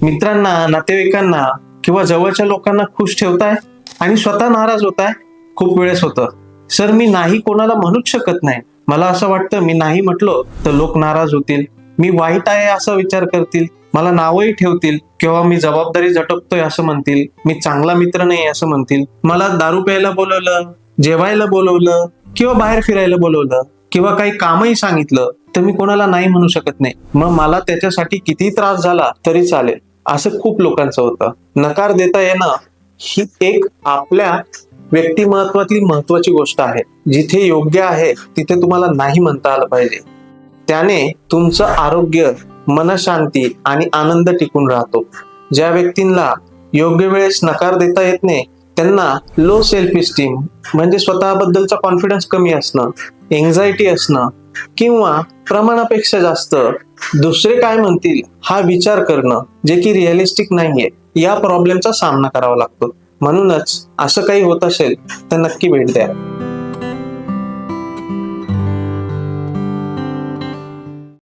मित्रांना, नातेवाईकांना किंवा जवळच्या लोकांना खुश ठेवताय आणि स्वतः नाराज होताय. खूप वेळेस होतं, सर मी नाही कोणाला म्हणूच शकत नाही. मला असं वाटतं मी नाही म्हटलो तर लोक नाराज होतील, मी वाईट आहे असा विचार करतील, मला नावही ठेवतील किंवा मी जबाबदारी झटकतोय असं म्हणतील, मी चांगला मित्र नाही असं म्हणतील, मला दारू प्यायला बोलवलं, जेवायला बोलवलं किंवा बाहेर फिरायला बोलवलं किंवा काही कामही सांगितलं तर मी कोणाला नाही म्हणू शकत नाही. मग मला त्याच्यासाठी किती त्रास झाला तरी चालेल, असं खूप लोकांचं होतं. नकार देता येणं ही एक आपल्या व्यक्तिमत्वातली महत्वाची गोष्ट आहे. जिथे योग्य आहे तिथे तुम्हाला नाही म्हणता आलं पाहिजे. त्याने तुमचं आरोग्य, मनशांती आणि आनंद टिकून राहतो. ज्या व्यक्तींना योग्य वेळेस नकार देता येत नाही त्यांना लो सेल्फ इस्टीम म्हणजे स्वतःबद्दलचा कॉन्फिडन्स कमी असणं, एन्झायटी असणं किंवा प्रमाणापेक्षा जास्त दुसरे काय म्हणतील हा विचार करणं, जे की रिअलिस्टिक नाहीये, या प्रॉब्लेमचा सामना करावा लागतो. म्हणूनच असं काही होत असेल तर नक्की भेट द्या.